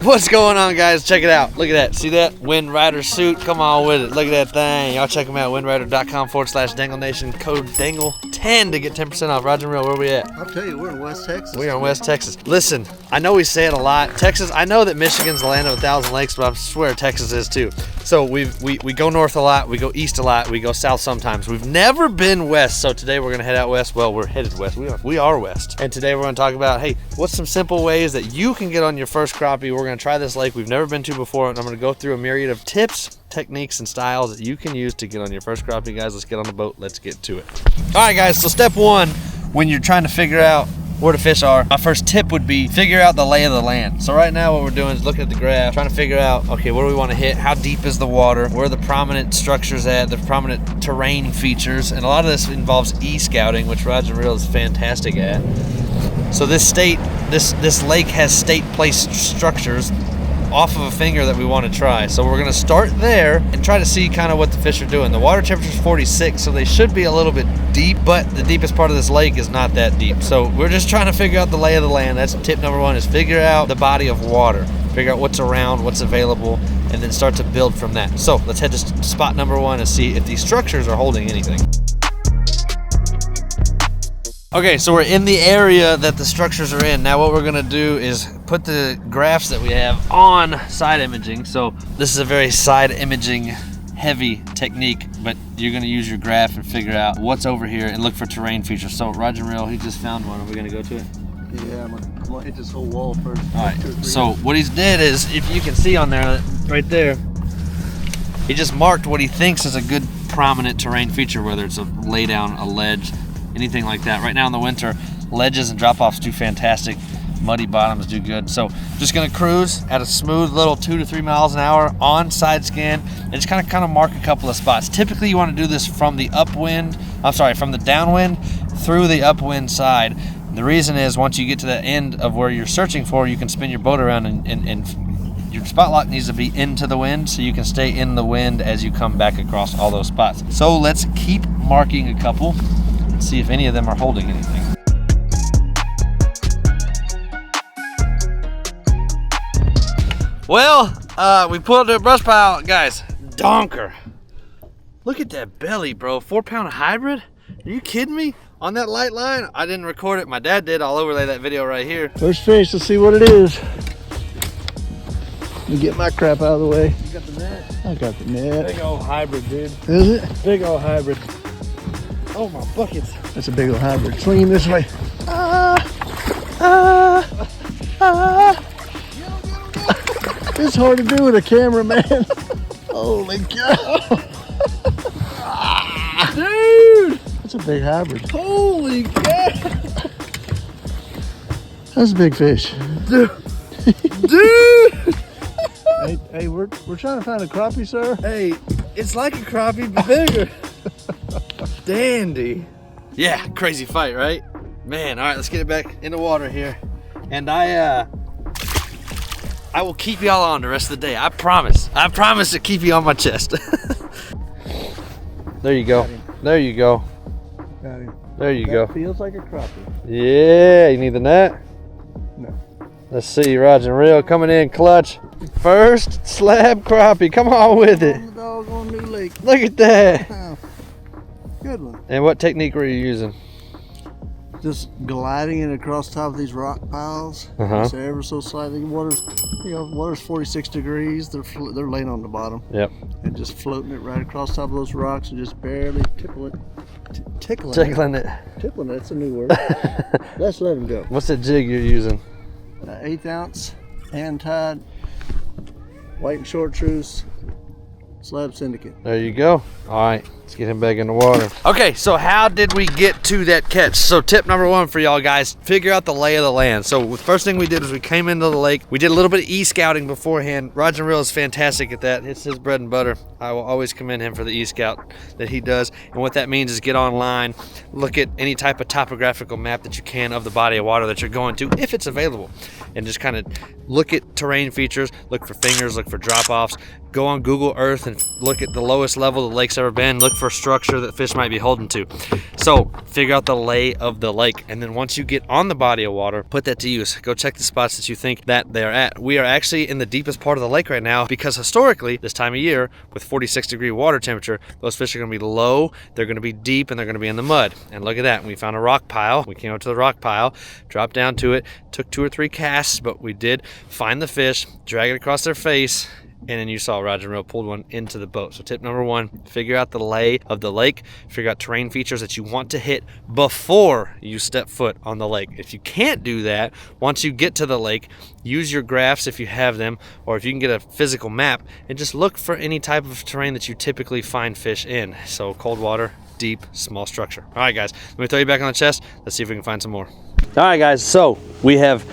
What's going on, guys? Check it out. Look at that. See that? Wind Rider suit. Come on with it. Look at that thing. Y'all check them out. windrider.com/Dangle Nation. Code DANGLE10 to get 10% off. Roger and Real, where we at? I'll tell you, we're in West Texas. We are in West Texas. Listen, I know we say it a lot. Texas, I know that Michigan's the land of 1,000 lakes, but I swear Texas is too. So we go north a lot. We go east a lot. We go south sometimes. We've never been west. So today we're going to head out west. Well, we're headed west. We are west. And today we're going to talk about, hey, what's some simple ways that you can get on your first crappie? We're going to try this lake we've never been to before, and I'm going to go through a myriad of tips, techniques, and styles that you can use to get on your first crappie. Guys, let's get on the boat. Let's get to it. All right, guys, so step one, when you're trying to figure out where the fish are, my first tip would be figure out the lay of the land. So right now what we're doing is looking at the graph, trying to figure out, okay, where do we want to hit? How deep is the water? Where are the prominent structures at? The prominent terrain features? And a lot of this involves e-scouting, which Roger and Real is fantastic at. So this lake has state placed structures off of a finger that we want to try. So we're going to start there and try to see kind of what the fish are doing. The water temperature is 46, so they should be a little bit deep, but the deepest part of this lake is not that deep. So we're just trying to figure out the lay of the land. That's tip number one, is figure out the body of water. Figure out what's around, what's available, and then start to build from that. So let's head to spot number one and see if these structures are holding anything. Okay, so we're in the area that the structures are in. Now what we're gonna do is put the graphs that we have on side imaging. So this is a very side imaging heavy technique, but you're gonna use your graph and figure out what's over here and look for terrain features. So Roger and Real, he just found one. Are we gonna go to it? Yeah, I'm gonna hit this whole wall first. All right, so what he's did is, if you can see on there, right there, he just marked what he thinks is a good prominent terrain feature, whether it's a lay down, a ledge, anything like that. Right now in the winter, ledges and drop-offs do fantastic. Muddy bottoms do good. So just gonna cruise at a smooth little 2 to 3 miles an hour on side scan and just kind of mark a couple of spots. Typically you want to do this from the from the downwind through the upwind side. And the reason is, once you get to the end of where you're searching for, you can spin your boat around and your spot lock needs to be into the wind, so you can stay in the wind as you come back across all those spots. So let's keep marking a couple, see if any of them are holding anything. Well, we pulled to a brush pile, guys. Donker. Look at that belly, bro. 4-pound hybrid? Are you kidding me? On that light line? I didn't record it. My dad did. I'll overlay that video right here. First fish, let's see what it is. Let me get my crap out of the way. You got the net? I got the net. Big old hybrid, dude. Is it? Big old hybrid. Oh, my buckets. That's a big old hybrid. Swing him this way. It's hard to do with a camera, man. Holy cow. Dude. That's a big hybrid. Holy cow. That's a big fish. Dude. Dude. Hey, we're trying to find a crappie, sir. Hey, it's like a crappie, but bigger. Dandy. Yeah, crazy fight, right? Man, all right, let's get it back in the water here. And I will keep y'all on the rest of the day. I promise. I promise to keep you on my chest. There you go. There you go. Got him. There you go. Feels like a crappie. Yeah, you need the net? No. Let's see, Roger and Real coming in clutch. First slab crappie. Come on with it. On the doggone new lake. Look at that. Wow. Good one. And what technique were you using? Just gliding it across top of these rock piles. Just ever so slightly. Water's 46 degrees. They're laying on the bottom. Yep. And just floating it right across top of those rocks and just barely tickling it. Tickling it. Tickling it. That's a new word. Let's let him go. What's the jig you're using? 1/8 ounce, hand tied, white and short truce, slab syndicate. There you go. All right, let's get him back in the water. Okay, so how did we get to that catch? So tip number one for y'all guys, figure out the lay of the land. So the first thing we did is we came into the lake. We did a little bit of e-scouting beforehand. Roger and Real is fantastic at that. It's his bread and butter. I will always commend him for the e-scout that he does. And what that means is get online, look at any type of topographical map that you can of the body of water that you're going to, if it's available. And just kind of look at terrain features, look for fingers, look for drop-offs. Go on Google Earth and look at the lowest level the lake's ever been. Look for structure that fish might be holding to. So figure out the lay of the lake, and then once you get on the body of water, put that to use. Go check the spots that you think that they're at. We are actually in the deepest part of the lake right now because historically, this time of year, with 46-degree water temperature, those fish are going to be low, they're going to be deep, and they're going to be in the mud. And look at that. We found a rock pile. We came up to the rock pile, dropped down to it, took 2 or 3 casts, but we did find the fish, drag it across their face, and then you saw Roger and Reel pulled one into the boat. So tip number 1, figure out the lay of the lake, figure out terrain features that you want to hit before you step foot on the lake. If you can't do that, once you get to the lake, use your graphs if you have them, or if you can get a physical map, and just look for any type of terrain that you typically find fish in. So cold water, deep, small structure. All right, guys, let me throw you back on the chest. Let's see if we can find some more. All right, guys, so we have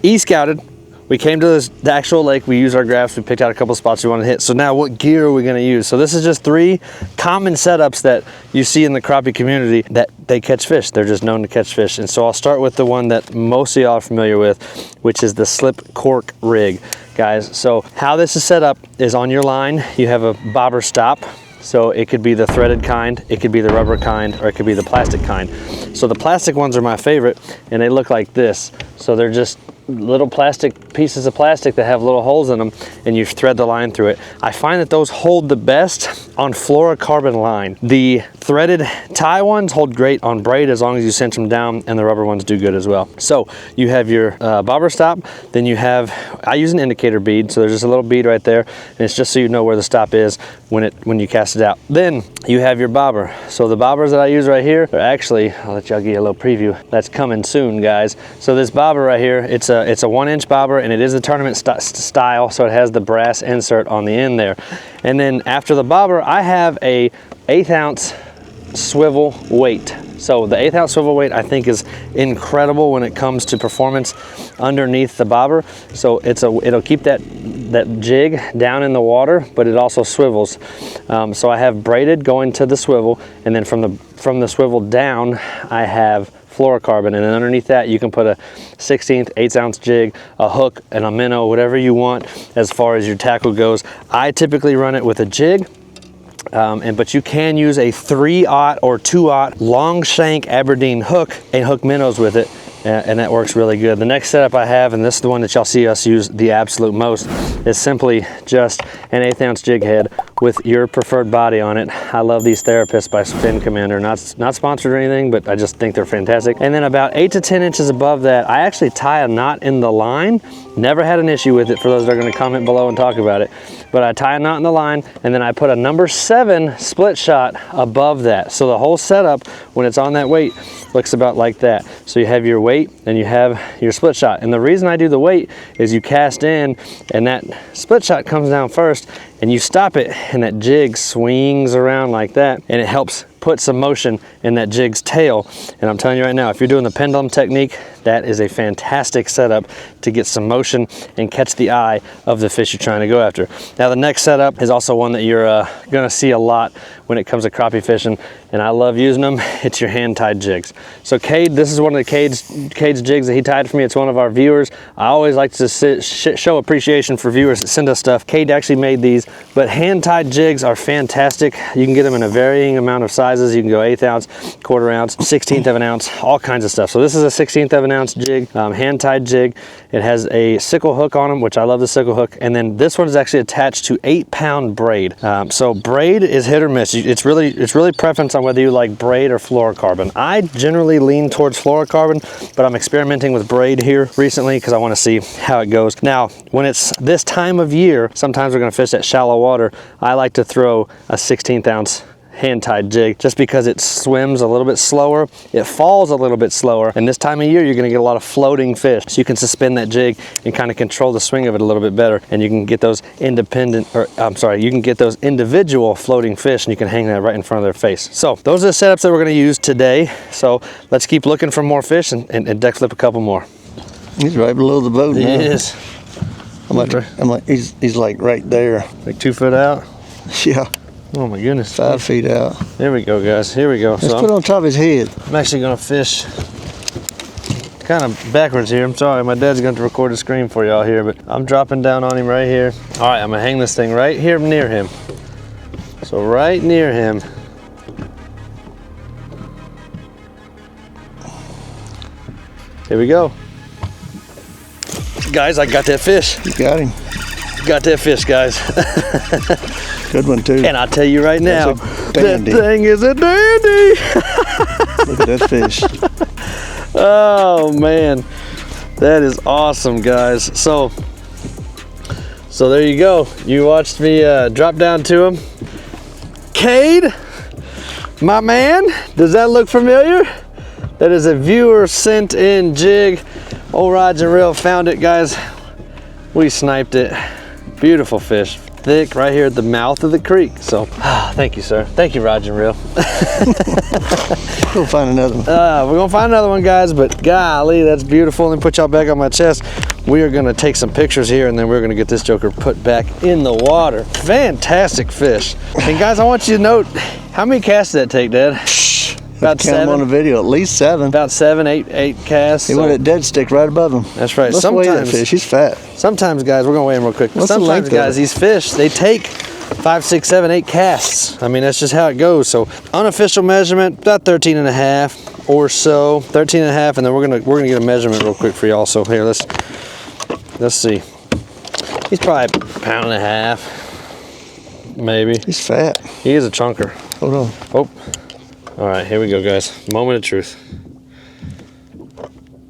e-scouted. We came to the actual lake, we used our graphs, we picked out a couple spots we want to hit. So now what gear are we going to use? So this is just 3 common setups that you see in the crappie community that they catch fish. They're just known to catch fish. And so I'll start with the one that most of y'all are familiar with, which is the slip cork rig, guys. So how this is set up is on your line, you have a bobber stop. So it could be the threaded kind, it could be the rubber kind, or it could be the plastic kind. So the plastic ones are my favorite, and they look like this. So they're just little plastic pieces of plastic that have little holes in them, and you thread the line through it. I find that those hold the best on fluorocarbon line. The threaded tie ones hold great on braid as long as you cinch them down, and the rubber ones do good as well. So you have your bobber stop, then you have, I use an indicator bead, so there's just a little bead right there, and it's just so you know where the stop is when you cast it out. Then you have your bobber. So the bobbers that I use right here are actually, I'll let y'all give you a little preview. That's coming soon, guys. So this bobber right here, it's a 1-inch bobber, and it is the tournament style, so it has the brass insert on the end there. And then after the bobber, I have a 1/8 ounce swivel weight. So the 1/8 ounce swivel weight I think is incredible when it comes to performance underneath the bobber. So it'll keep that jig down in the water, but it also swivels. So I have braided going to the swivel, and then from the swivel down, I have fluorocarbon, and then underneath that you can put a 1/16 1/8 ounce jig, a hook, and a minnow, whatever you want as far as your tackle goes. I typically run it with a jig, but you can use a 3/0 or 2/0 long shank Aberdeen hook and hook minnows with it, and that works really good. The next setup I have, and this is the one that y'all see us use the absolute most, is simply just an 1/8 ounce jig head with your preferred body on it. I love these Therapists by Spin Commander. Not sponsored or anything, but I just think they're fantastic. And then about 8 to 10 inches above that, I actually tie a knot in the line. Never had an issue with it for those that are going to comment below and talk about it. But I tie a knot in the line, and then I put a number 7 split shot above that. So the whole setup, when it's on that weight, looks about like that. So you have your weight and you have your split shot. And the reason I do the weight is you cast in, and that split shot comes down first, and you stop it, and that jig swings around like that, and it helps put some motion in that jig's tail. And I'm telling you right now, if you're doing the pendulum technique, that is a fantastic setup to get some motion and catch the eye of the fish you're trying to go after. Now the next setup is also one that you're gonna see a lot when it comes to crappie fishing, and I love using them. It's your hand-tied jigs. So Cade, this is one of Cade's jigs that he tied for me. It's one of our viewers. I always like to show appreciation for viewers that send us stuff. Cade actually made these, but hand-tied jigs are fantastic. You can get them in a varying amount of sizes. You can go 1/8 ounce, 1/4 ounce, 1/16 of an ounce, all kinds of stuff. So this is a 1/16 of an ounce jig, hand-tied jig. It has a sickle hook on them, which I love the sickle hook. And then this one is actually attached to 8-pound braid. So braid is hit or miss. It's really preference on whether you like braid or fluorocarbon. I generally lean towards fluorocarbon, but I'm experimenting with braid here recently because I want to see how it goes. Now, when it's this time of year, sometimes we're going to fish at shallow water. I like to throw a 1/16 ounce hand-tied jig just because it swims a little bit slower, it falls a little bit slower, and this time of year you're going to get a lot of floating fish, so you can suspend that jig and kind of control the swing of it a little bit better, and you can get those you can get those individual floating fish, and you can hang that right in front of their face. So those are the setups that we're going to use today. So let's keep looking for more fish and deck flip a couple more. He's right below the boat now. He is. I'm like he's like right there. Like 2 foot out? Yeah. Oh my goodness. 5 feet out. There we go, guys. Here we go. Let's put it on top of his head. I'm actually gonna fish kind of backwards here. I'm sorry, my dad's going to record the screen for y'all here, but I'm dropping down on him right here. All right, I'm gonna hang this thing right here near him. So right near him, Here we go. Guys, I got that fish. You got him. Got that fish, guys. Good one, too. And I'll tell you right now, that dandy. thing is a dandy. Look at that fish. Oh, man. That is awesome, guys. So there you go. You watched me drop down to him. Cade, my man, does that look familiar? That is a viewer sent in jig. Old Rods and Reel found it, guys. We sniped it. Beautiful fish, thick, right here at the mouth of the creek. So, thank you, sir. Thank you, Rods and Reel. We'll find another one. We're gonna find another one, guys, but golly, that's beautiful. Let me put y'all back on my chest. We are gonna take some pictures here, and then we're gonna get this joker put back in the water. Fantastic fish. And guys, I want you to note, how many casts did that take, Dad? About Count 'em on the video, at least 7. About 7, 8 casts. He went at dead stick right above him. That's right. Let's weigh that fish. He's fat. Sometimes, guys, we're gonna weigh him real quick. What's the Sometimes, length of guys, it? these fish, they take 5, 6, 7, 8 casts. I mean, that's just how it goes. So unofficial measurement, about 13 and a half or so. 13 and a half, and then we're gonna get a measurement real quick for y'all. So here, let's see. He's probably a pound and a half, maybe. He's fat. He is a chunker. Hold on. Oh. All right, here we go, guys. Moment of truth.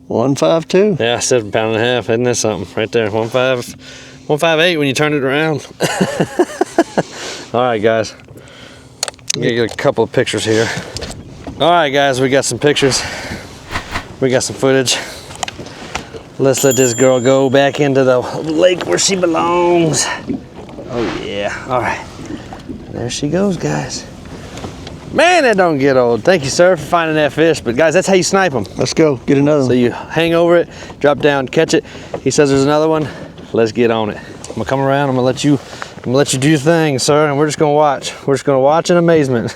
152. Yeah, I said a pound and a half. Isn't that something? Right there, 158 when you turn it around. All right, guys. I'm gonna get a couple of pictures here. All right, guys, we got some pictures. We got some footage. Let's let this girl go back into the lake where she belongs. Oh, yeah. All right. There she goes, guys. Man, that don't get old. Thank you, sir, for finding that fish. But guys, that's how you snipe them. Let's go. Get another So one. you hang over it, drop down, catch it. He says there's another one. Let's get on it. I'm gonna come around. I'm gonna let you do your thing, sir. And we're just gonna watch. We're just gonna watch in amazement.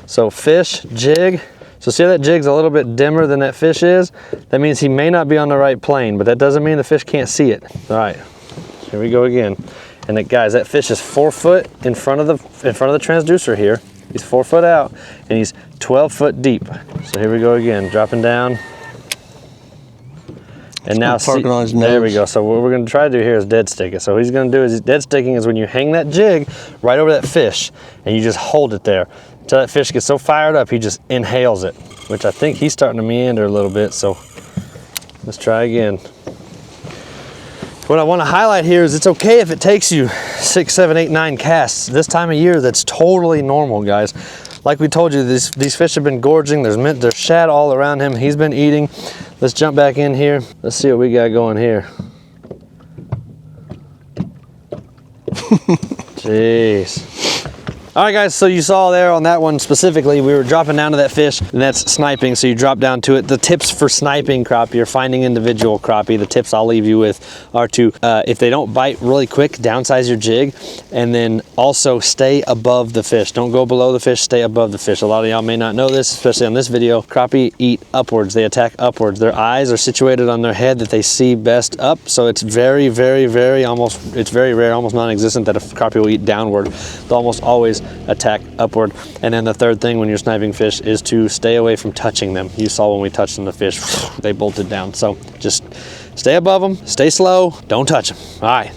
So fish, jig. So see how that jig's a little bit dimmer than that fish is? That means he may not be on the right plane, but that doesn't mean the fish can't see it. All right, here we go again. And guys, that fish is 4 foot in front of the transducer here. He's 4 foot out, and he's 12 foot deep. So here we go again, dropping down. And now see, parking on his nose. There we go. So what we're gonna try to do here is dead stick it. So what he's gonna do is dead sticking is when you hang that jig right over that fish, and you just hold it there until that fish gets so fired up, he just inhales it, which I think he's starting to meander a little bit. So let's try again. What I want to highlight here is it's okay if it takes you 6, 7, 8, 9 casts. This time of year, that's totally normal, guys. Like we told you, these fish have been gorging. There's shad all around him. He's been eating. Let's jump back in here. Let's see what we got going here. Jeez. All right, guys, so you saw there on that one specifically, we were dropping down to that fish, and that's sniping, so you drop down to it. The tips for sniping crappie or finding individual crappie, the tips I'll leave you with are to, if they don't bite really quick, downsize your jig, and then also stay above the fish. Don't go below the fish, stay above the fish. A lot of y'all may not know this, especially on this video. Crappie eat upwards, they attack upwards. Their eyes are situated on their head that they see best up, so it's very, very, very, it's very rare, almost non-existent that a crappie will eat downward. They'll almost always attack upward. And then the third thing when you're sniping fish is to stay away from touching them. You saw when we touched them, the fish, they bolted down. So just stay above them, stay slow, don't touch them. All right,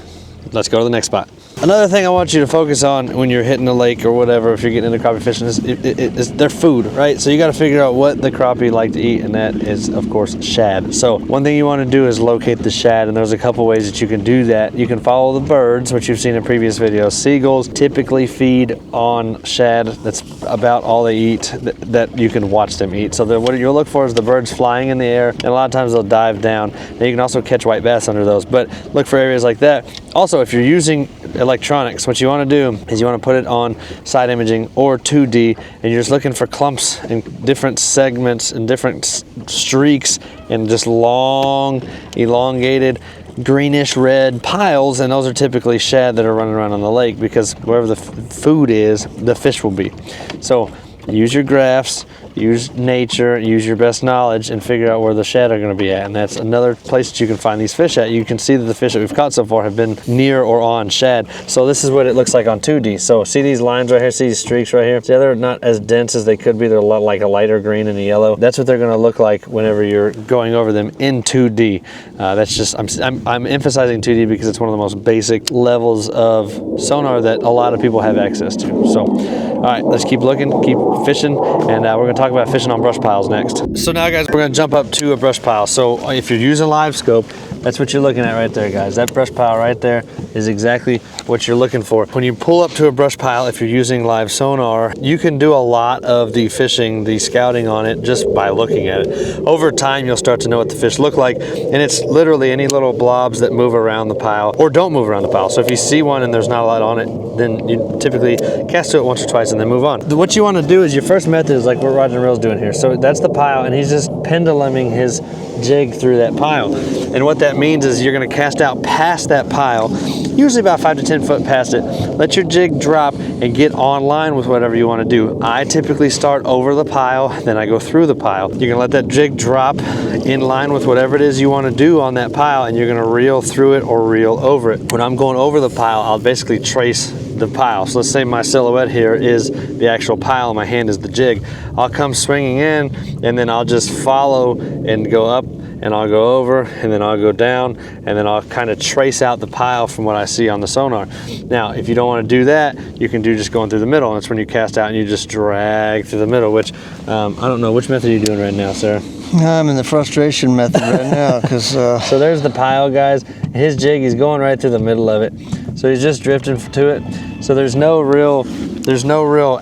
let's go to the next spot. Another thing I want you to focus on when you're hitting the lake or whatever, if you're getting into crappie fishing, is their food, right? So you got to figure out what the crappie like to eat, and that is, of course, shad. So one thing you want to do is locate the shad, and there's a couple ways that you can do that. You can follow the birds, which you've seen in previous videos. Seagulls typically feed on shad. That's about all they eat that you can watch them eat. So what you'll look for is the birds flying in the air, and a lot of times they'll dive down. Now you can also catch white bass under those, but look for areas like that. Also, if you're using electronics, what you want to do is you want to put it on side imaging or 2D, and you're just looking for clumps and different segments and different streaks and just long, elongated, greenish red piles, and those are typically shad that are running around on the lake, because wherever the food is, the fish will be. So use your graphs, use nature, use your best knowledge, and figure out where the shad are going to be at. And that's another place that you can find these fish at. You can see that the fish that we've caught so far have been near or on shad. So this is what it looks like on 2D. So see these lines right here, see these streaks right here? See, they're not as dense as they could be. They're like a lighter green and a yellow. That's what they're going to look like whenever you're going over them in 2D. That's just, I'm emphasizing 2D because it's one of the most basic levels of sonar that a lot of people have access to. So, all right, let's keep looking, keep fishing, and we're gonna talk about fishing on brush piles next. So now, guys, we're gonna jump up to a brush pile. So if you're using live scope, that's what you're looking at right there, guys. That brush pile right there is exactly what you're looking for. When you pull up to a brush pile, if you're using live sonar, you can do a lot of the fishing, the scouting on it just by looking at it. Over time, you'll start to know what the fish look like, and it's literally any little blobs that move around the pile or don't move around the pile. So if you see one and there's not a lot on it, then you typically cast to it once or twice and then move on. What you want to do is your first method is like what Roger and Reel's doing here. So that's the pile, and he's just penduluming his jig through that pile. And what that means is you're going to cast out past that pile, usually about 5 to 10 foot past it. Let your jig drop and get on line with whatever you want to do. I typically start over the pile, then I go through the pile. You're going to let that jig drop in line with whatever it is you want to do on that pile, and you're going to reel through it or reel over it. When I'm going over the pile, I'll basically trace the pile. So let's say my silhouette here is the actual pile, my hand is the jig. I'll come swinging in, and then I'll just follow and go up, and I'll go over, and then I'll go down, and then I'll kind of trace out the pile from what I see on the sonar. Now, if you don't want to do that, you can do just going through the middle, and that's when you cast out and you just drag through the middle, which I don't know, which method are you doing right now, Sarah? I'm in the frustration method right now because so there's the pile, guys. His jig, he's going right through the middle of it, so he's just drifting to it. So there's no real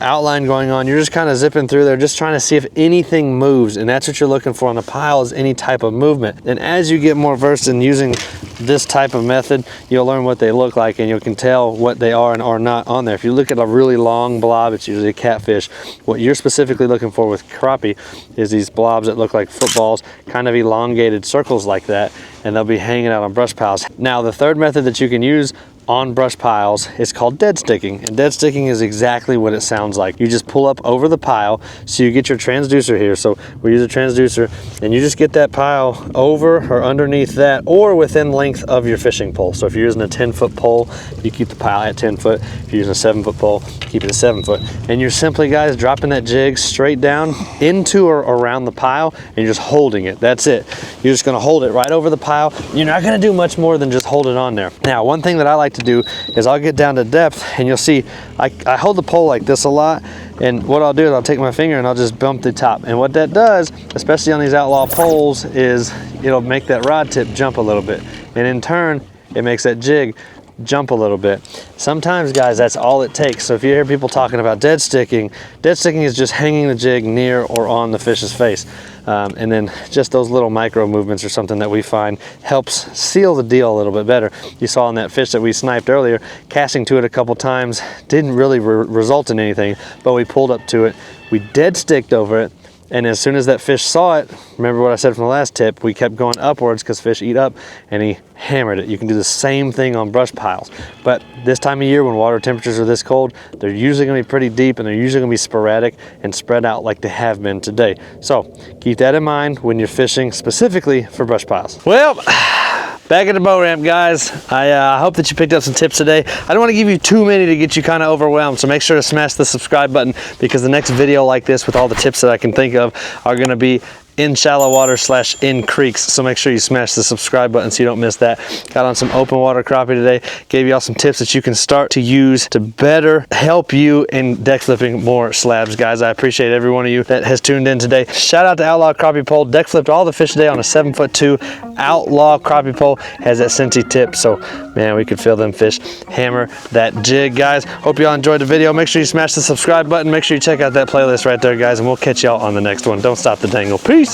outline going on. You're just kind of zipping through there, just trying to see if anything moves, and that's what you're looking for on the pile, is any type of movement. And as you get more versed in using this type of method, you'll learn what they look like, and you can tell what they are and are not on there. If you look at a really long blob, it's usually a catfish. What you're specifically looking for with crappie is these blobs that look like footballs, kind of elongated circles like that, and they'll be hanging out on brush piles. Now, the third method that you can use on brush piles is called dead sticking, and dead sticking is exactly what it sounds like. You just pull up over the pile, so you get your transducer here. So we use a transducer, and you just get that pile over or underneath that, or within length of your fishing pole. So if you're using a 10-foot pole, you keep the pile at 10 foot. If you're using a 7-foot pole, keep it at 7 foot. And you're simply, guys, dropping that jig straight down into or around the pile, and you're just holding it. That's it. You're just gonna hold it right over the pile. You're not gonna do much more than just hold it on there. Now, one thing that I like to do is I'll get down to depth, and you'll see I hold the pole like this a lot, and what I'll do is I'll take my finger and I'll just bump the top, and what that does, especially on these outlaw poles, is it'll make that rod tip jump a little bit, and in turn it makes that jig jump a little bit. Sometimes, guys, that's all it takes. So if you hear people talking about dead sticking is just hanging the jig near or on the fish's face. And then just those little micro movements or something that we find helps seal the deal a little bit better. You saw on that fish that we sniped earlier, casting to it a couple times didn't really result in anything, but we pulled up to it, we dead sticked over it, and as soon as that fish saw it, remember what I said from the last tip, we kept going upwards because fish eat up, and he hammered it. You can do the same thing on brush piles. But this time of year when water temperatures are this cold, they're usually gonna be pretty deep, and they're usually gonna be sporadic and spread out like they have been today. So keep that in mind when you're fishing specifically for brush piles. Well, back at the boat ramp, guys. I hope that you picked up some tips today. I don't want to give you too many to get you kind of overwhelmed, so make sure to smash the subscribe button, because the next video like this with all the tips that I can think of are going to be in shallow water / in creeks, so make sure you smash the subscribe button so you don't miss that. Got on some open water crappie today, gave you all some tips that you can start to use to better help you in deck flipping more slabs, guys. I appreciate every one of you that has tuned in today. Shout out to Outlaw Crappie Pole. Deck flipped all the fish today on a 7'2" Outlaw Crappie Pole. Has that Cincy tip, so man, we could feel them fish hammer that jig, guys. Hope y'all enjoyed the video. Make sure you smash the subscribe button. Make sure you check out that playlist right there, guys, and we'll catch y'all on the next one. Don't stop the dangle. Peace.